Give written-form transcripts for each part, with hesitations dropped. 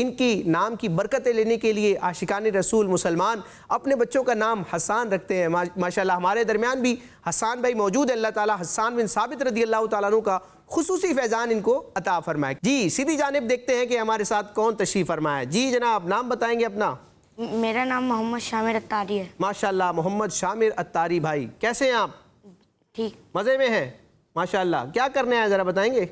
ان کی نام کی برکتیں لینے کے لیے عاشقان رسول مسلمان اپنے بچوں کا نام حسان رکھتے ہیں۔ ماشاءاللہ ہمارے درمیان بھی حسان بھائی موجود ہے، اللہ تعالیٰ حسان بن ثابت رضی اللہ تعالیٰ عنہ کا خصوصی فیضان ان کو عطا فرمائے۔ جی سیدھی جانب دیکھتے ہیں کہ ہمارے ساتھ کون تشریف فرمایا ہے۔ جی جناب نام بتائیں گے اپنا؟ میرا نام محمد شامر اتاری ہے۔ ماشاءاللہ محمد شامر اتاری بھائی، کیسے ہیں آپ؟ ٹھیک، مزے میں ہیں؟ ماشاءاللہ کیا کرنے آئے ذرا بتائیں گے؟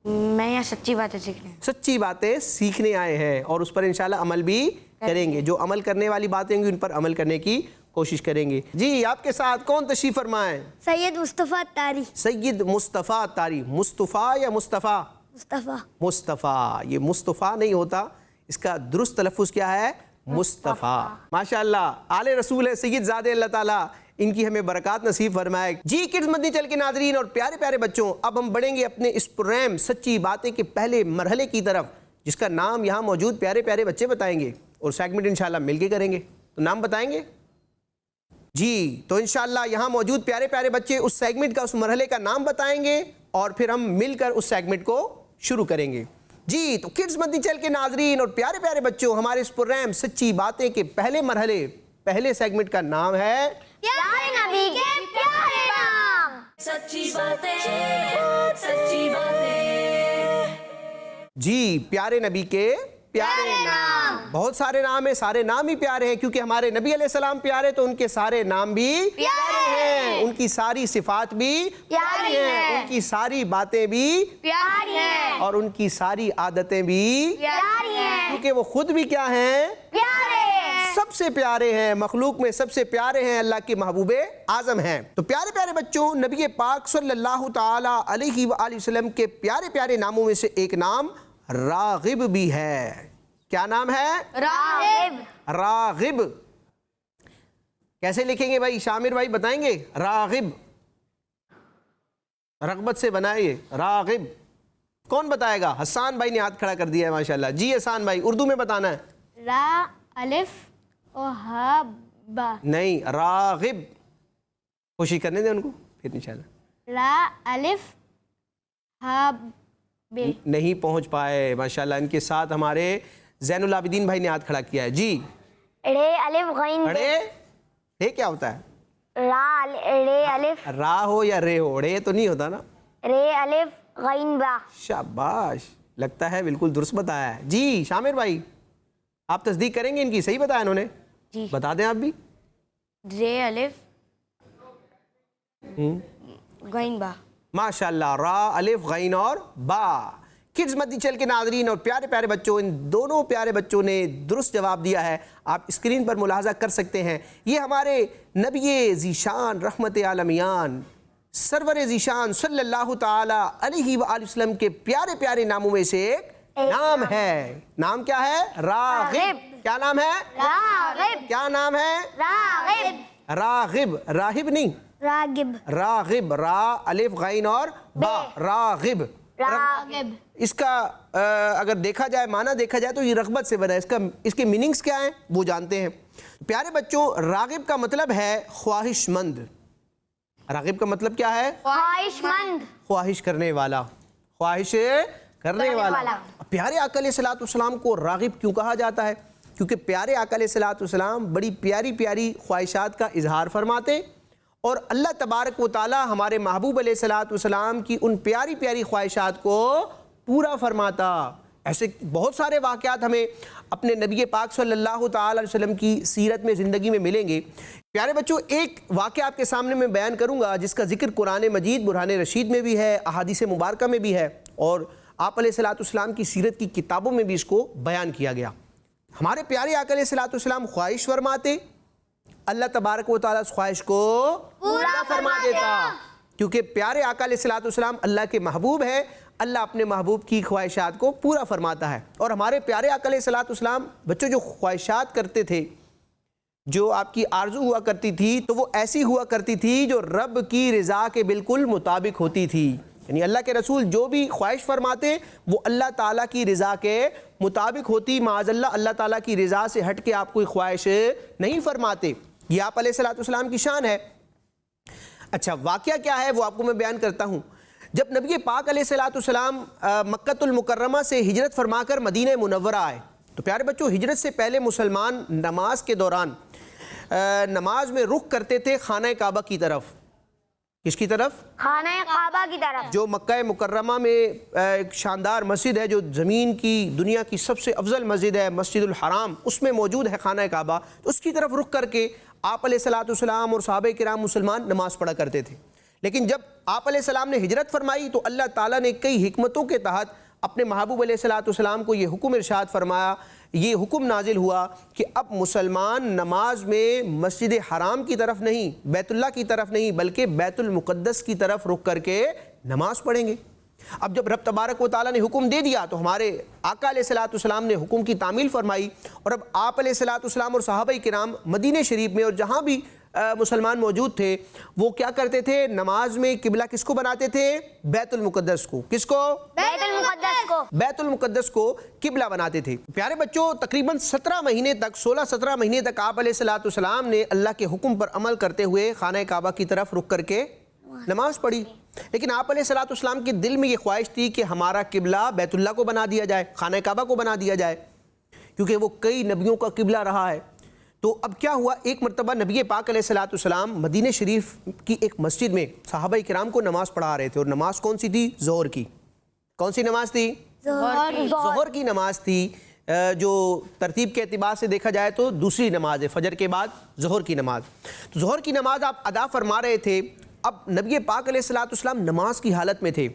میں یہاں سچی باتیں سیکھنے۔ سچی باتیں سیکھنے آئے ہیں اور اس پر انشاءاللہ عمل بھی کریں گے، جو عمل کرنے والی باتیں ہیں ان پر عمل کرنے کی کوشش کریں گے۔ جی آپ کے ساتھ کون تشریف فرمائے؟ سید مصطفیٰ اتاری۔ سید مصطفیٰ اتاری۔ مصطفیٰ یا مصطفیٰ؟ مصطفیٰ۔ مصطفیٰ، یہ مصطفیٰ نہیں ہوتا، اس کا درست تلفظ کیا ہے؟ مصطفیٰ۔ ماشاءاللہ آل رسول ہے سید زادے، اللہ تعالیٰ ان کی ہمیں برکات نصیب فرمائے۔ جی کڈز مدنی چینل کے ناظرین اور پیارے پیارے بچوں، اب ہم بڑھیں گے اپنے اس پروگرام سچی باتیں کے پہلے مرحلے کی طرف، جس کا نام یہاں موجود پیارے پیارے بچے بتائیں گے اور سیگمنٹ انشاءاللہ مل کے کریں گے۔ تو نام بتائیں گے؟ جی تو انشاءاللہ یہاں موجود پیارے پیارے بچے اس سیگمنٹ کا، اس مرحلے کا نام بتائیں گے اور پھر ہم مل کر اس سیگمنٹ کو شروع کریں گے۔ جی تو کڈز مدنی چینل کے ناظرین اور پیارے پیارے بچوں، ہمارے اس پروگرام سچی باتیں کے پہلے مرحلے، پہلے سیگمنٹ کا نام ہے پیارے نبی کے پیارے نام۔ سچی باتیں، سچی باتیں۔ جی پیارے نبی کے پیارے نام۔ بہت سارے نام ہیں، سارے نام ہی پیارے ہیں کیونکہ ہمارے نبی علیہ السلام پیارے، تو ان کے سارے نام بھی پیارے ہیں، ان کی ساری صفات بھی پیاری ہیں، ان کی ساری باتیں بھی پیاری ہیں اور ان کی ساری عادتیں بھی پیاری ہیں کیونکہ وہ خود بھی کیا ہیں؟ پیارے ہیں۔ سب سے پیارے ہیں، مخلوق میں سب سے پیارے ہیں، اللہ کے محبوب اعظم ہیں۔ تو پیارے پیارے بچوں، نبی پاک صلی اللہ تعالی علیہ وآلہ وسلم کے پیارے پیارے ناموں میں سے ایک نام راغب بھی ہے۔ کیا نام ہے؟ راغب۔ راغب۔ کیسے لکھیں گے بھائی؟ شامر بھائی بتائیں گے؟ راغب، رغبت سے بنائیے راغب۔ کون بتائے گا؟ حسان بھائی نے ہاتھ کھڑا کر دیا ہے ماشاءاللہ۔ جی حسان بھائی اردو میں بتانا ہے۔ را الف و ہا با۔ نہیں، راغب، کوشش کرنے دیں ان کو پھر انشاءاللہ۔ را الف ہا بے۔ نہیں پہنچ پائے ماشاءاللہ۔ ان کے ساتھ ہمارے زین العابدین بھائی نے ہاتھ کھڑا کیا ہے۔ جی رے الف غین اڑے، رے کیا ہوتا ہے؟ رے الف را ہو یا رے ہو، رے تو نہیں ہوتا نا۔ رے الف غین با۔ شاباش، لگتا ہے بالکل درست بتایا ہے۔ جی شامر بھائی آپ تصدیق کریں گے ان کی؟ صحیح بتایا انہوں نے؟ جی۔ بتا دیں آپ بھی۔ رے الف غین با۔ ماشاءاللہ، را الف غین اور با۔ کڈز مدنی چینل کے ناظرین اور پیارے پیارے بچوں، ان دونوں پیارے بچوں نے درست جواب دیا ہے، آپ اسکرین پر ملاحظہ کر سکتے ہیں۔ یہ ہمارے نبی ذیشان رحمت عالمیان سرور ذیشان صلی اللہ تعالی علیہ وآلہ وسلم کے پیارے پیارے ناموں میں سے ایک نام ہے۔ نام کیا ہے؟ راغب۔ کیا نام ہے؟ راغب۔ کیا نام ہے؟ راغب۔ راغب، راغب نہیں، راغب۔ راغب، را الف غین اور با، راغب۔ راغب۔ اس کا اگر دیکھا جائے، معنی دیکھا جائے تو یہ رغبت سے بنا ہے۔ اس کے میننگز کیا ہیں وہ جانتے ہیں۔ پیارے بچوں، راغب کا مطلب ہے خواہش مند۔ راغب کا مطلب کیا ہے؟ خواہش مند۔ خواہش کرنے والا، خواہش کرنے والا۔ پیارے آقا علیہ الصلوۃ والسلام کو راغب کیوں کہا جاتا ہے؟ کیونکہ پیارے آقا علیہ الصلوۃ والسلام بڑی پیاری پیاری خواہشات کا اظہار فرماتے اور اللہ تبارک و تعالی ہمارے محبوب علیہ الصلوۃ والسلام کی ان پیاری پیاری خواہشات کو پورا فرماتا۔ ایسے بہت سارے واقعات ہمیں اپنے نبی پاک صلی اللہ تعالی علیہ وسلم کی سیرت میں، زندگی میں ملیں گے۔ پیارے بچوں، ایک واقعہ آپ کے سامنے میں بیان کروں گا جس کا ذکر قرآن مجید برہان رشید میں بھی ہے، احادیث مبارکہ میں بھی ہے اور آپ علیہ الصلوۃ والسلام کی سیرت کی کتابوں میں بھی اس کو بیان کیا گیا۔ ہمارے پیارے آقا علیہ الصلوۃ والسلام خواہش فرماتے، اللہ تبارک و تعالیٰ اس خواہش کو پورا فرما دیتا، کیونکہ پیارے آقا علیہ الصلوۃ والسلام اللہ کے محبوب ہیں، اللہ اپنے محبوب کی خواہشات کو پورا فرماتا ہے۔ اور ہمارے پیارے آقا علیہ الصلوۃ والسلام بچوں جو خواہشات کرتے تھے، جو آپ کی آرزو ہوا کرتی تھی، تو وہ ایسی ہوا کرتی تھی جو رب کی رضا کے بالکل مطابق ہوتی تھی۔ یعنی اللہ کے رسول جو بھی خواہش فرماتے وہ اللہ تعالیٰ کی رضا کے مطابق ہوتی، معاذ اللہ اللہ تعالیٰ کی رضا سے ہٹ کے آپ کوئی خواہش نہیں فرماتے۔ یہ آپ علیہ الصلوۃ والسلام کی شان ہے۔ اچھا، واقعہ کیا ہے وہ آپ کو میں بیان کرتا ہوں۔ جب نبی پاک علیہ الصلوۃ والسلام مکۃ المکرمہ سے ہجرت فرما کر مدینہ منورہ آئے تو پیارے بچوں، ہجرت سے پہلے مسلمان نماز کے دوران نماز میں رخ کرتے تھے خانہ کعبہ کی طرف. کس کی طرف؟ خانہ کعبہ کی طرف. جو مکہ مکرمہ میں ایک شاندار مسجد ہے، جو زمین کی دنیا کی سب سے افضل مسجد ہے، مسجد الحرام، اس میں موجود ہے خانہ کعبہ. تو اس کی طرف رخ کر کے آپ علیہ الصلوۃ والسلام اور صحابہ کرام مسلمان نماز پڑھا کرتے تھے. لیکن جب آپ علیہ السلام نے ہجرت فرمائی تو اللہ تعالیٰ نے کئی حکمتوں کے تحت اپنے محبوب علیہ الصلوۃ والسلام کو یہ حکم ارشاد فرمایا، یہ حکم نازل ہوا کہ اب مسلمان نماز میں مسجد حرام کی طرف نہیں، بیت اللہ کی طرف نہیں، بلکہ بیت المقدس کی طرف رخ کر کے نماز پڑھیں گے. اب جب رب تبارک و تعالیٰ نے حکم دے دیا تو ہمارے آقا علیہ الصلوۃ والسلام نے حکم کی تعمیل فرمائی، اور اب آپ علیہ الصلوۃ والسلام اور صحابہ کرام مدینہ شریف میں اور جہاں بھی مسلمان موجود تھے وہ کیا کرتے تھے؟ نماز میں قبلہ کس کو بناتے تھے؟ بیت المقدس کو. کس کو؟ بیت المقدس کو. بیت المقدس کو قبلہ بناتے تھے. پیارے بچوں، تقریباً 17 مہینے تک 16-17 مہینے تک آپ علیہ الصلوۃ والسلام نے اللہ کے حکم پر عمل کرتے ہوئے خانہ کعبہ کی طرف رخ کر کے نماز پڑھی. لیکن آپ علیہ الصلوۃ والسلام کے دل میں یہ خواہش تھی کہ ہمارا قبلہ بیت اللہ کو بنا دیا جائے، خانہ کعبہ کو بنا دیا جائے، کیونکہ وہ کئی نبیوں کا قبلہ رہا ہے. تو اب کیا ہوا، ایک مرتبہ نبی پاک علیہ الصلوۃ والسلام مدینہ شریف کی ایک مسجد میں صحابہ کرام کو نماز پڑھا رہے تھے، اور نماز کون سی تھی؟ ظہر کی. کون سی نماز تھی؟ ظہر کی نماز تھی، جو ترتیب کے اعتبار سے دیکھا جائے تو دوسری نماز ہے، فجر کے بعد ظہر کی نماز. تو ظہر کی نماز آپ ادا فرما رہے تھے. اب نبی پاک علیہ الصلوۃ والسلام نماز کی حالت میں تھے،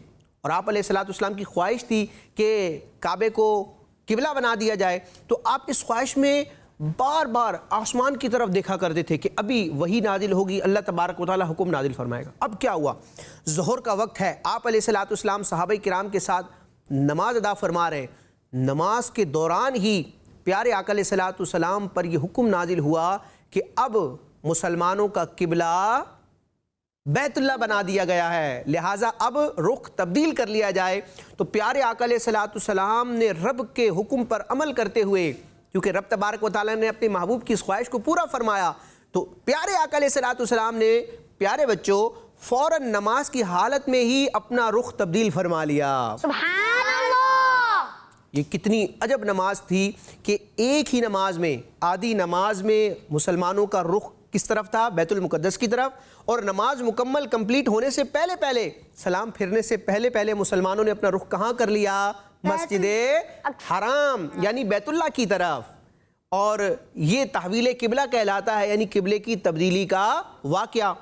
اور آپ علیہ الصلوۃ والسلام کی خواہش تھی کہ کعبے کو قبلہ بنا دیا جائے. تو آپ اس خواہش میں بار بار آسمان کی طرف دیکھا کرتے تھے کہ ابھی وہی نازل ہوگی، اللہ تبارک و تعالیٰ حکم نازل فرمائے گا. اب کیا ہوا؟ ظہر کا وقت ہے، آپ علیہ الصلوۃ والسلام صحابہ کرام کے ساتھ نماز ادا فرما رہے ہیں. نماز کے دوران ہی پیارے آقا علیہ الصلوۃ والسلام پر یہ حکم نازل ہوا کہ اب مسلمانوں کا قبلہ بیت اللہ بنا دیا گیا ہے، لہٰذا اب رخ تبدیل کر لیا جائے. تو پیارے آقا علیہ الصلوۃ والسلام نے رب کے حکم پر عمل کرتے ہوئے، کیونکہ رب تبارک و تعالیٰ نے اپنے محبوب کی اس خواہش کو پورا فرمایا، تو پیارے آقا علیہ الصلوۃ والسلام نے پیارے بچوں فوراً نماز کی حالت میں ہی اپنا رخ تبدیل فرما لیا. سبحان اللہ. یہ کتنی عجب نماز تھی کہ ایک ہی نماز میں، آدھی نماز میں مسلمانوں کا رخ کس طرف تھا؟ بیت المقدس کی طرف. اور نماز مکمل کمپلیٹ ہونے سے پہلے سلام پھرنے سے پہلے مسلمانوں نے اپنا رخ کہاں کر لیا؟ مسجد حرام یعنی بیت اللہ کی طرف. اور یہ تحویل قبلہ کہلاتا ہے، یعنی قبلے کی تبدیلی کا واقعہ.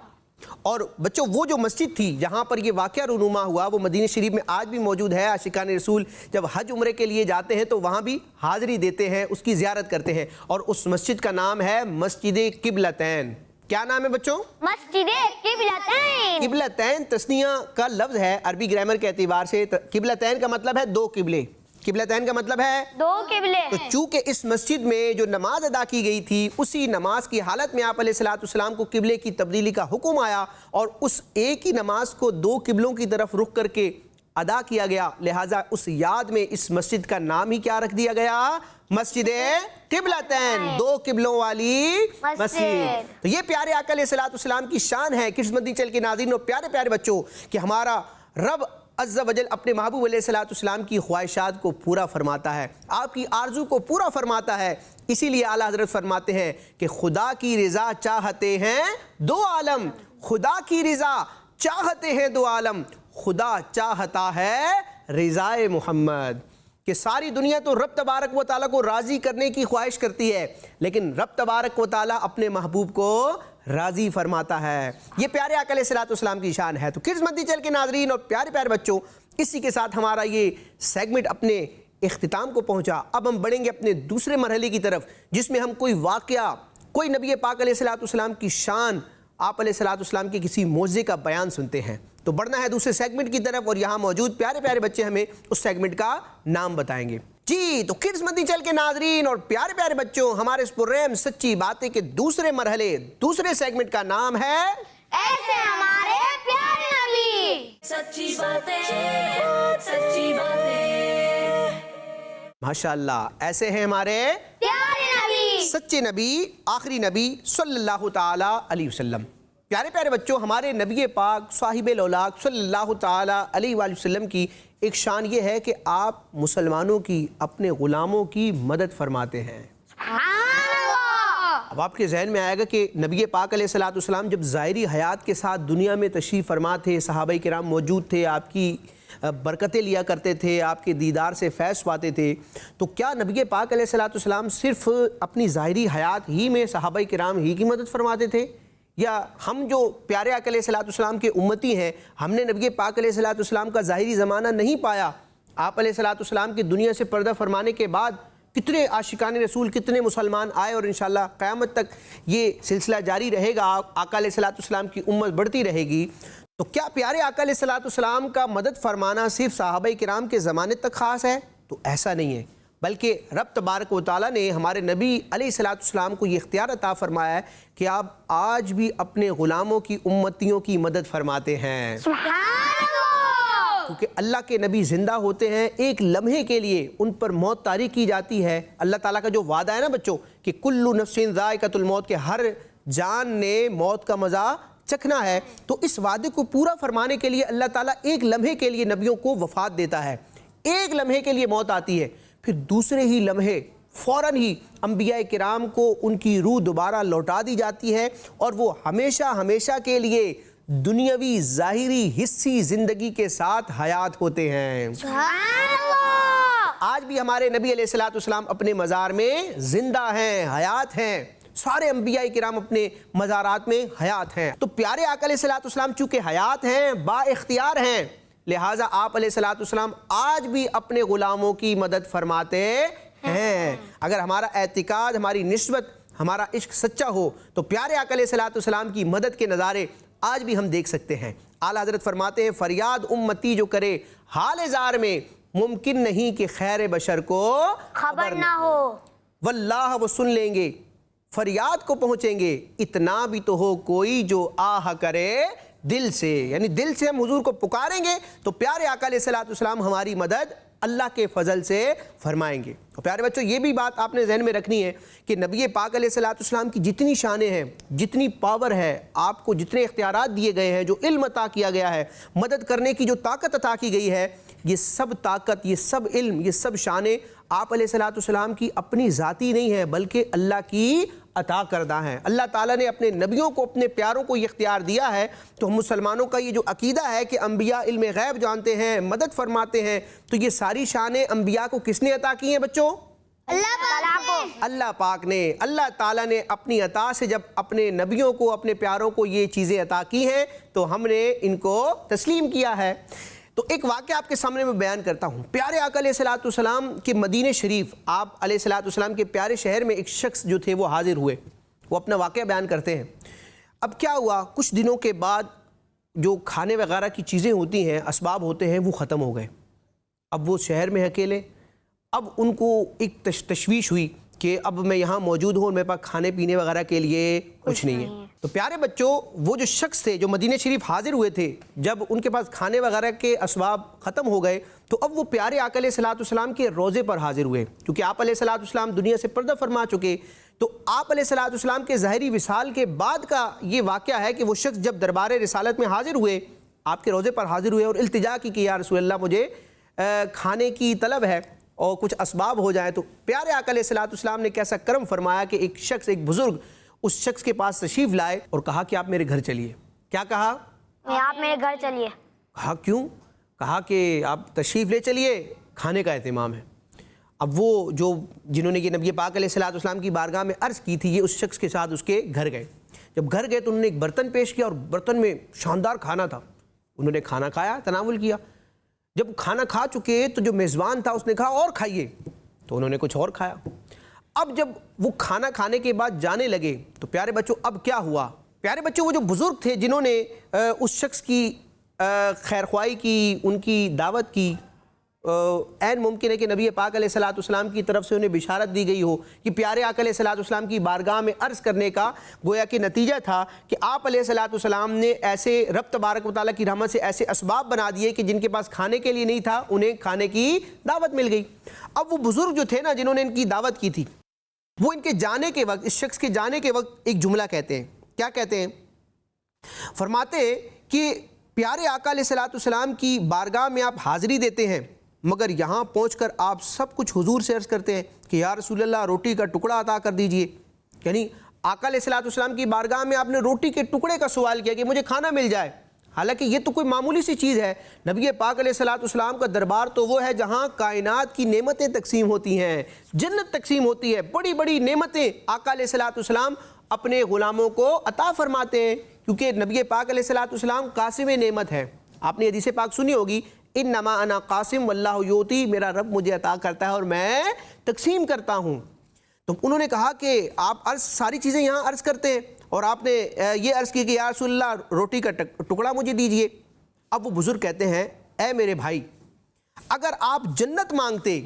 اور بچوں، وہ جو مسجد تھی جہاں پر یہ واقعہ رونما ہوا وہ مدینہ شریف میں آج بھی موجود ہے. عاشقان رسول جب حج عمرے کے لیے جاتے ہیں تو وہاں بھی حاضری دیتے ہیں، اس کی زیارت کرتے ہیں، اور اس مسجد کا نام ہے مسجد قبلتین. کیا نام ہے بچوں؟ مسجد قبلتین. قبلتین تثنیہ کا لفظ ہے عربی گرامر کے اعتبار سے. قبلتین کا مطلب ہے دو قبلے. قبلتین کا مطلب ہے دو قبلے. تو چونکہ اس مسجد میں جو نماز ادا کی گئی تھی اسی نماز کی حالت میں آپ علیہ الصلوۃ والسلام کو قبلے کی تبدیلی کا حکم آیا، اور اس ایک ہی نماز کو دو قبلوں کی طرف رخ کر کے ادا کیا گیا. لہٰذا اس یاد میں اس مسجد کا نام ہی کیا رکھ دیا گیا؟ مسجد قبلتین، دو قبلوں والی مسجد. تو یہ پیارے آقا علیہ الصلوۃ والسلام کی شان ہے. کس مدنی چینل کے ناظرین اور پیارے پیارے بچوں کہ ہمارا رب عز و جل اپنے محبوب علیہ الصلوۃ والسلام کی خواہشات کو پورا فرماتا ہے، آپ کی آرزو کو پورا فرماتا ہے. اسی لیے اعلیٰ حضرت فرماتے ہیں کہ خدا کی رضا چاہتے ہیں دو عالم، خدا کی رضا چاہتے ہیں دو عالم، خدا چاہتا ہے رضائے محمد. کہ ساری دنیا تو رب تبارک و تعالیٰ کو راضی کرنے کی خواہش کرتی ہے، لیکن رب تبارک و تعالیٰ اپنے محبوب کو راضی فرماتا ہے. یہ پیارے آقا علیہ الصلوۃ والسلام کی شان ہے. تو کڈز مدنی چینل کے ناظرین اور پیارے پیارے بچوں، اسی کے ساتھ ہمارا یہ سیگمنٹ اپنے اختتام کو پہنچا. اب ہم بڑھیں گے اپنے دوسرے مرحلے کی طرف، جس میں ہم کوئی واقعہ، کوئی نبی پاک علیہ الصلوۃ والسلام کی شان، آپ علیہ الصلوۃ والسلام کے کسی معجزے کا بیان سنتے ہیں. تو بڑھنا ہے دوسرے سیگمنٹ کی طرف، اور یہاں موجود پیارے پیارے بچے ہمیں اس سیگمنٹ کا نام بتائیں گے. جی تو کڈز مدنی چینل کے ناظرین اور پیارے پیارے بچوں، ہمارے اس پروگرام سچی باتیں کے دوسرے مرحلے، دوسرے سیگمنٹ کا نام ہے ایسے ہمارے پیارے نبی. سچی باتیں، سچی باتیں. ماشاءاللہ، ایسے ہیں ہمارے پیارے نبی. سچے نبی، آخری نبی صلی اللہ تعالی علیہ وسلم. پیارے پیارے بچوں، ہمارے نبی پاک صاحب الاولاق صلی اللہ تعالیٰ علیہ وآلہ وسلم کی ایک شان یہ ہے کہ آپ مسلمانوں کی، اپنے غلاموں کی مدد فرماتے ہیں۔ اب آپ کے ذہن میں آئے گا کہ نبی پاک علیہ الصلوۃ والسلام جب ظاہری حیات کے ساتھ دنیا میں تشریف فرما تھے، صحابہ کرام موجود تھے، آپ کی برکتیں لیا کرتے تھے، آپ کے دیدار سے فیض پاتے تھے، تو کیا نبی پاک علیہ الصلوۃ والسلام صرف اپنی ظاہری حیات ہی میں صحابہ کرام ہی کی مدد فرماتے تھے، یا ہم جو پیارے آقا علیہ الصلوۃ والسلام کے امتی ہیں، ہم نے نبی پاک علیہ الصلوۃ والسلام کا ظاہری زمانہ نہیں پایا؟ آپ علیہ الصلوۃ والسلام کی دنیا سے پردہ فرمانے کے بعد کتنے عاشقان رسول، کتنے مسلمان آئے، اور انشاءاللہ قیامت تک یہ سلسلہ جاری رہے گا، آقا علیہ الصلوۃ والسلام کی امت بڑھتی رہے گی۔ تو کیا پیارے آقا علیہ الصلوۃ والسلام کا مدد فرمانا صرف صحابہ کرام کے زمانے تک خاص ہے؟ تو ایسا نہیں ہے، بلکہ رب تبارک و تعالیٰ نے ہمارے نبی علیہ الصلوۃ والسلام کو یہ اختیار عطا فرمایا ہے کہ آپ آج بھی اپنے غلاموں کی، امتیوں کی مدد فرماتے ہیں۔ کیونکہ اللہ کے نبی زندہ ہوتے ہیں، ایک لمحے کے لیے ان پر موت طاری کی جاتی ہے۔ اللہ تعالیٰ کا جو وعدہ ہے نا بچوں کہ کل نفس ذائقۃ الموت، کہ ہر جان نے موت کا مزہ چکھنا ہے، تو اس وعدے کو پورا فرمانے کے لیے اللہ تعالیٰ ایک لمحے کے لیے نبیوں کو وفات دیتا ہے۔ ایک لمحے کے لیے موت آتی ہے، پھر دوسرے ہی لمحے فوراً ہی انبیاء کرام کو ان کی روح دوبارہ لوٹا دی جاتی ہے، اور وہ ہمیشہ ہمیشہ کے لیے دنیاوی ظاہری حصی زندگی کے ساتھ حیات ہوتے ہیں۔ آج بھی ہمارے نبی علیہ الصلوۃ والسلام اپنے مزار میں زندہ ہیں، حیات ہیں، سارے انبیاء کرام اپنے مزارات میں حیات ہیں۔ تو پیارے آقا علیہ الصلوۃ والسلام چونکہ حیات ہیں، با اختیار ہیں، لہٰذا آپ علیہ الصلوۃ والسلام آج بھی اپنے غلاموں کی مدد فرماتے ہیں۔ اگر ہمارا اعتقاد، ہماری نسبت، ہمارا عشق سچا ہو تو پیارے آقا علیہ الصلوۃ والسلام کی مدد کے نظارے آج بھی ہم دیکھ سکتے ہیں۔ اعلیٰ حضرت فرماتے ہیں، فریاد امتی جو کرے حال زار میں، ممکن نہیں کہ خیر بشر کو خبر نہ ہو۔ واللہ وہ سن لیں گے، فریاد کو پہنچیں گے، اتنا بھی تو ہو کوئی جو آہ کرے دل سے، یعنی دل سے ہم حضور کو پکاریں گے تو پیارے آقا علیہ الصلوۃ والسلام ہماری مدد اللہ کے فضل سے فرمائیں گے۔ اور پیارے بچوں، یہ بھی بات آپ نے ذہن میں رکھنی ہے کہ نبی پاک علیہ الصلوۃ والسلام کی جتنی شانیں ہیں، جتنی پاور ہے، آپ کو جتنے اختیارات دیے گئے ہیں، جو علم عطا کیا گیا ہے، مدد کرنے کی جو طاقت عطا کی گئی ہے، یہ سب طاقت، یہ سب علم، یہ سب شانیں آپ علیہ الصلوۃ والسلام کی اپنی ذاتی نہیں ہیں، بلکہ اللہ کی عطا کردہ ہیں۔ اللہ تعالیٰ نے اپنے نبیوں کو، اپنے پیاروں کو یہ اختیار دیا ہے۔ تو ہم مسلمانوں کا یہ جو عقیدہ ہے کہ انبیاء علم غیب جانتے ہیں، مدد فرماتے ہیں، تو یہ ساری شانیں انبیاء کو کس نے عطا کی ہیں بچوں؟ اللہ پاک نے۔ اللہ تعالیٰ نے اپنی عطا سے جب اپنے نبیوں کو، اپنے پیاروں کو یہ چیزیں عطا کی ہیں تو ہم نے ان کو تسلیم کیا ہے۔ تو ایک واقعہ آپ کے سامنے میں بیان کرتا ہوں۔ پیارے آقا علیہ الصلوۃ والسلام کے مدینہ شریف، آپ علیہ الصلوۃ والسلام کے پیارے شہر میں ایک شخص جو تھے وہ حاضر ہوئے، وہ اپنا واقعہ بیان کرتے ہیں۔ اب کیا ہوا، کچھ دنوں کے بعد جو کھانے وغیرہ کی چیزیں ہوتی ہیں، اسباب ہوتے ہیں، وہ ختم ہو گئے۔ اب وہ شہر میں اکیلے، اب ان کو ایک تشویش ہوئی کہ اب میں یہاں موجود ہوں اور میرے پاس کھانے پینے وغیرہ کے لیے کچھ نہیں ہے۔ تو پیارے بچوں، وہ جو شخص تھے جو مدینہ شریف حاضر ہوئے تھے، جب ان کے پاس کھانے وغیرہ کے اسباب ختم ہو گئے تو اب وہ پیارے آقا علیہ الصلوۃ والسلام کے روضے پر حاضر ہوئے، کیونکہ آپ علیہ الصلوۃ والسلام دنیا سے پردہ فرما چکے۔ تو آپ علیہ الصلوۃ والسلام کے ظاہری وصال کے بعد کا یہ واقعہ ہے کہ وہ شخص جب دربار رسالت میں حاضر ہوئے، آپ کے روضے پر حاضر ہوئے اور التجا کی کہ یا رسول اللہ مجھے کھانے کی طلب ہے اور کچھ اسباب ہو جائیں۔ تو پیارے آقا علیہ الصلوۃ والسلام نے کیسا کرم فرمایا کہ ایک شخص، ایک بزرگ اس شخص کے پاس تشریف لائے اور کہا کہ آپ میرے گھر چلیے۔ کیا کہا؟ آپ میرے گھر چلیے۔ کہا کیوں؟ کہا کہ آپ تشریف لے چلیے، کھانے کا اہتمام ہے۔ اب وہ جو جنہوں نے یہ نبی پاک علیہ الصلوۃ والسلام کی بارگاہ میں عرض کی تھی، یہ اس شخص کے ساتھ اس کے گھر گئے۔ جب گھر گئے تو انہوں نے ایک برتن پیش کیا اور برتن میں شاندار کھانا تھا۔ انہوں نے کھانا کھایا، تناول کیا۔ جب کھانا کھا چکے تو جو میزبان تھا اس نے کہا اور کھائیے، تو انہوں نے کچھ اور کھایا۔ اب جب وہ کھانا کھانے کے بعد جانے لگے تو پیارے بچوں اب کیا ہوا؟ پیارے بچوں، وہ جو بزرگ تھے جنہوں نے اس شخص کی خیرخواہی کی، ان کی دعوت کی، عین ممکن ہے کہ نبی پاک علیہ الصلوۃ والسلام کی طرف سے انہیں بشارت دی گئی ہو کہ پیارے آقا علیہ الصلوۃ والسلام کی بارگاہ میں عرض کرنے کا گویا کہ نتیجہ تھا کہ آپ علیہ الصلوۃ والسلام نے ایسے رب تبارک و تعالیٰ کی رحمت سے ایسے اسباب بنا دیے کہ جن کے پاس کھانے کے لیے نہیں تھا، انہیں کھانے کی دعوت مل گئی۔ اب وہ بزرگ جو تھے نا، جنہوں نے ان کی دعوت کی تھی، وہ ان کے جانے کے وقت، اس شخص کے جانے کے وقت ایک جملہ کہتے ہیں۔ کیا کہتے ہیں؟ فرماتے کہ پیارے آقا علیہ الصلوۃ والسلام کی بارگاہ میں آپ حاضری دیتے ہیں، مگر یہاں پہنچ کر آپ سب کچھ حضور سے عرض کرتے ہیں کہ یا رسول اللہ روٹی کا ٹکڑا عطا کر دیجئے۔ یعنی آقا علیہ الصلوۃ والسلام کی بارگاہ میں آپ نے روٹی کے ٹکڑے کا سوال کیا کہ مجھے کھانا مل جائے، حالانکہ یہ تو کوئی معمولی سی چیز ہے۔ نبی پاک علیہ الصلوۃ والسلام کا دربار تو وہ ہے جہاں کائنات کی نعمتیں تقسیم ہوتی ہیں، جنت تقسیم ہوتی ہے، بڑی بڑی نعمتیں آقا علیہ الصلوۃ والسلام اپنے غلاموں کو عطا فرماتے ہیں، کیونکہ نبی پاک علیہ الصلوۃ والسلام قاسم نعمت ہے۔ آپ نے حدیث پاک سنی ہوگی، انما انا قاسم واللہ یعطی، میرا رب مجھے عطا کرتا ہے اور میں تقسیم کرتا ہوں۔ تو انہوں نے کہا کہ آپ ساری چیزیں یہاں عرض کرتے ہیں اور آپ نے یہ عرض کی کہ یا رسول اللہ روٹی کا ٹکڑا مجھے دیجئے۔ اب وہ بزرگ کہتے ہیں اے میرے بھائی، اگر آپ جنت مانگتے،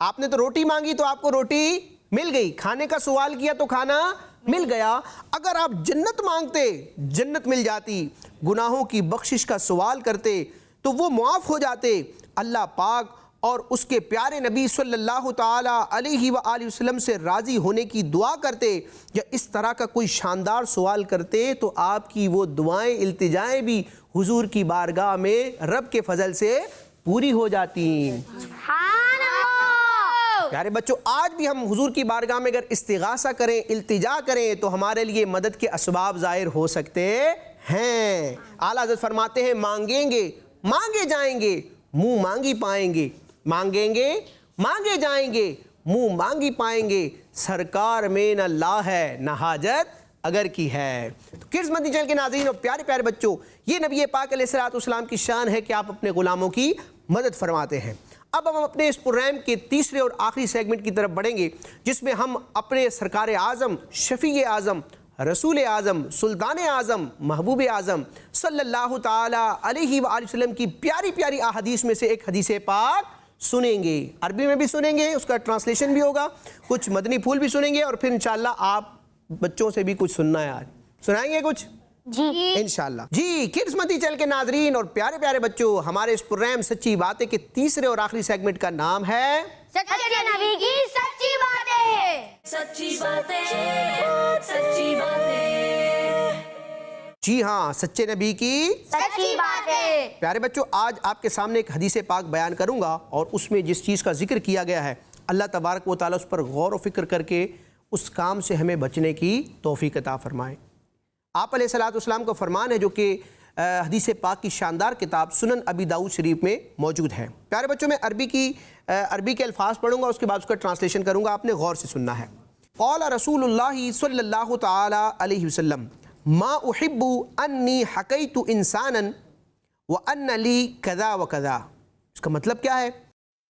آپ نے تو روٹی مانگی تو آپ کو روٹی مل گئی، کھانے کا سوال کیا تو کھانا مل گیا، اگر آپ جنت مانگتے جنت مل جاتی، گناہوں کی بخشش کا سوال کرتے تو وہ معاف ہو جاتے۔ اللہ پاک اور اس کے پیارے نبی صلی اللہ تعالی علیہ وآلہ وسلم سے راضی ہونے کی دعا کرتے یا اس طرح کا کوئی شاندار سوال کرتے تو آپ کی وہ دعائیں التجائیں بھی حضور کی بارگاہ میں رب کے فضل سے پوری ہو جاتی۔ سبحان اللہ۔ پیارے بچوں، آج بھی ہم حضور کی بارگاہ میں اگر استغاثہ کریں، التجا کریں تو ہمارے لیے مدد کے اسباب ظاہر ہو سکتے ہیں۔ اعلیٰ حضرت فرماتے ہیں مانگیں گے مانگے جائیں گے، منہ مانگی پائیں گے، مانگیں گے مانگے جائیں گے، منہ مانگی پائیں گے، سرکار میں نہ لا ہے نہ حاجت اگر کی ہے۔ تو کڈز مدنی چینل کے ناظرین اور پیارے پیارے بچوں، یہ نبی پاک علیہ الصلوۃ والسلام کی شان ہے کہ آپ اپنے غلاموں کی مدد فرماتے ہیں۔ اب ہم اپنے اس پروگرام کے تیسرے اور آخری سیگمنٹ کی طرف بڑھیں گے، جس میں ہم اپنے سرکار اعظم، شفیع اعظم، رسول اعظم، سلطان اعظم، محبوب اعظم صلی اللہ تعالی علیہ وآلہ وسلم کی پیاری پیاری احادیث میں سے ایک حدیث پاک سنیں گے۔ عربی میں بھی سنیں گے، اس کا ٹرانسلیشن بھی ہوگا، کچھ مدنی پھول بھی سنیں گے، اور پھر انشاءاللہ آپ بچوں سے بھی کچھ سننا ہے۔ آج سنائیں گے کچھ جی انشاءاللہ۔ جی کڈز مدنی چینل کے ناظرین اور پیارے پیارے بچوں، ہمارے اس پروگرام سچی باتیں کے تیسرے اور آخری سیگمنٹ کا نام ہے سچے نبی کی سچی باتیں۔ سچی باتیں سچی باتیں۔ جی ہاں، سچے نبی کی سچی باتیں۔ پیارے بچوں، آج آپ کے سامنے ایک حدیث پاک بیان کروں گا، اور اس میں جس چیز کا ذکر کیا گیا ہے اللہ تبارک و تعالیٰ اس پر غور و فکر کر کے اس کام سے ہمیں بچنے کی توفیق عطا فرمائے۔ آپ علیہ الصلوۃ والسلام کا فرمان ہے جو کہ حدیث پاک کی شاندار کتاب سنن ابی داؤد شریف میں موجود ہے۔ پیارے بچوں، میں عربی کے الفاظ پڑھوں گا، اس کے بعد اس کا ٹرانسلیشن کروں گا، آپ نے غور سے سننا ہے۔ قال رسول اللہ صلی اللہ تعالی علیہ وسلم ما احب انی حکیت انسانا وان لی کذا وکذا۔ اس کا مطلب کیا ہے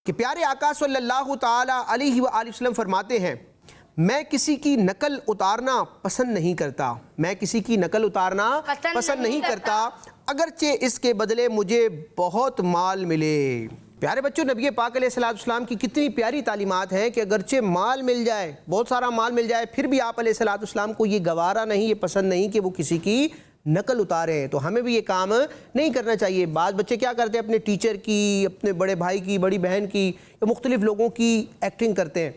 کہ پیارے آقا صلی اللہ تعالی علیہ وآلہ وسلم فرماتے ہیں میں کسی کی نقل اتارنا پسند نہیں کرتا، میں کسی کی نقل اتارنا پسند نہیں کرتا، اگرچہ اس کے بدلے مجھے بہت مال ملے۔ پیارے بچوں، نبی پاک علیہ الصلوۃ والسلام کی کتنی پیاری تعلیمات ہیں کہ اگرچہ مال مل جائے، بہت سارا مال مل جائے، پھر بھی آپ علیہ الصلوۃ والسلام کو یہ گوارا نہیں، یہ پسند نہیں کہ وہ کسی کی نقل اتارے ہیں۔ تو ہمیں بھی یہ کام نہیں کرنا چاہیے۔ بعض بچے کیا کرتے ہیں، اپنے ٹیچر کی، اپنے بڑے بھائی کی، بڑی بہن کی، یا مختلف لوگوں کی ایکٹنگ کرتے ہیں،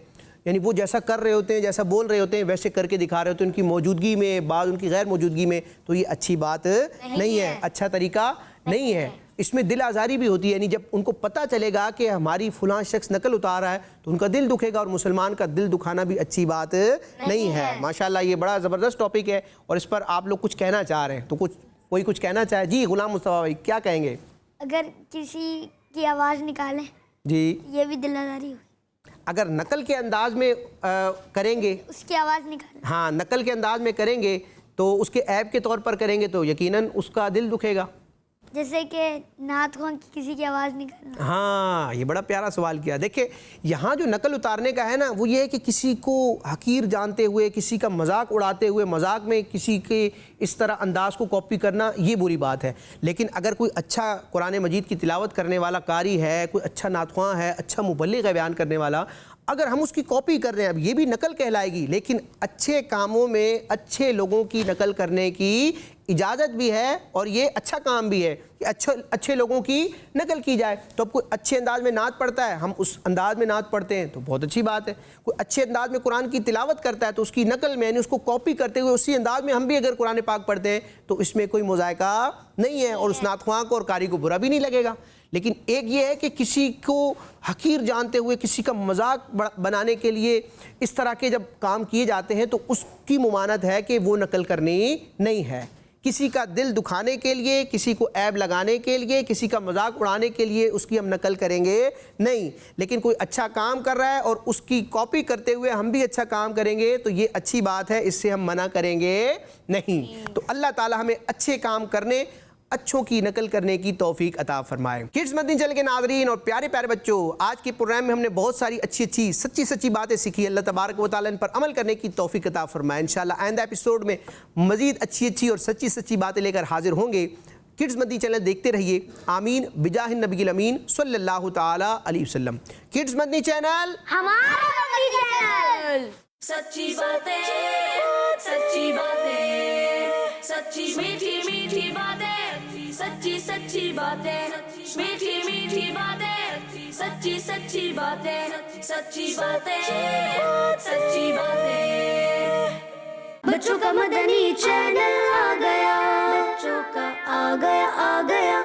یعنی وہ جیسا کر رہے ہوتے ہیں، جیسا بول رہے ہوتے ہیں، ویسے کر کے دکھا رہے ہوتے ہیں ان کی موجودگی میں، بعض ان کی غیر موجودگی میں۔ تو یہ اچھی بات نہیں ہے، اچھا طریقہ نہیں ہے۔ اس میں دل آزاری بھی ہوتی ہے، یعنی جب ان کو پتہ چلے گا کہ ہماری فلاں شخص نقل اتار رہا ہے تو ان کا دل دکھے گا، اور مسلمان کا دل دکھانا بھی اچھی بات نہیں ہے۔ ماشاءاللہ یہ بڑا زبردست ٹاپک ہے، اور اس پر آپ لوگ کچھ کہنا چاہ رہے ہیں، تو کوئی کچھ کہنا چاہے؟ جی غلام مصطفیٰ بھائی کیا کہیں گے؟ اگر کسی کی آواز نکالیں جی یہ بھی دل آزاری ہوگی، اگر نقل کے انداز میں کریں گے، اس کی آواز نکالیں، ہاں نقل کے انداز میں کریں گے تو اس کے عیب کے طور پر کریں گے تو یقیناً اس کا دل دکھے گا۔ جیسے کہ نعت خواں کی کسی کی آواز نکالنا۔ ہاں یہ بڑا پیارا سوال کیا۔ دیکھیں یہاں جو نقل اتارنے کا ہے نا، وہ یہ ہے کہ کسی کو حقیر جانتے ہوئے، کسی کا مذاق اڑاتے ہوئے، مذاق میں کسی کے اس طرح انداز کو کاپی کرنا یہ بری بات ہے۔ لیکن اگر کوئی اچھا قرآن مجید کی تلاوت کرنے والا قاری ہے، کوئی اچھا نعت خواں ہے، اچھا مبلغ ہے بیان کرنے والا، اگر ہم اس کی کاپی کر رہے ہیں، اب یہ بھی نقل کہلائے گی، لیکن اچھے کاموں میں اچھے لوگوں کی نقل کرنے کی اجازت بھی ہے اور یہ اچھا کام بھی ہے کہ اچھے لوگوں کی نقل کی جائے. تو اب کوئی اچھے انداز میں نعت پڑھتا ہے, ہم اس انداز میں نعت پڑھتے ہیں تو بہت اچھی بات ہے. کوئی اچھے انداز میں قرآن کی تلاوت کرتا ہے تو اس کی نقل میں, یعنی اس کو کاپی کرتے ہوئے اسی انداز میں ہم بھی اگر قرآن پاک پڑھتے ہیں تو اس میں کوئی مذائقہ نہیں ہے, اور اس نعت خواں کو اور قاری کو برا بھی نہیں لگے گا. لیکن ایک یہ ہے کہ کسی کو حقیر جانتے ہوئے کسی کا مذاق بنانے کے لیے اس طرح کے جب کام کیے جاتے ہیں تو اس کی ممانعت ہے کہ وہ نقل کرنی نہیں ہے. کسی کا دل دکھانے کے لیے, کسی کو عیب لگانے کے لیے, کسی کا مذاق اڑانے کے لیے اس کی ہم نقل کریں گے نہیں. لیکن کوئی اچھا کام کر رہا ہے اور اس کی کاپی کرتے ہوئے ہم بھی اچھا کام کریں گے تو یہ اچھی بات ہے, اس سے ہم منع کریں گے نہیں. تو اللہ تعالی ہمیں اچھے کام کرنے, اچھوں کی نقل کرنے کی توفیق عطا فرمائے. کڈز مدنی چینل کے ناظرین اور پیارے پیارے بچوں, آج کے پروگرام میں ہم نے بہت ساری اچھی سچی باتیں سیکھی. اللہ تبارک و تعالی ان پر عمل کرنے کی توفیق عطا فرمائے. انشاءاللہ آئندہ ایپیسوڈ میں مزید اچھی اور سچی باتیں لے کر حاضر ہوں گے. کڈز مدنی چینل دیکھتے رہیے. آمین بجاہ النبی الامین صلی اللہ تعالی علیہ وسلم. کڈز مدنی چینل ہمارا مدنی چینل. سچی باتیں, سچی باتیں, سچی میٹھی میٹھی باتیں, سچی باتیں, میٹھی میٹھی باتیں, سچی باتیں, سچی باتیں, سچی باتیں. بچوں کا مدنی چینل آ گیا, بچوں کا آ گیا.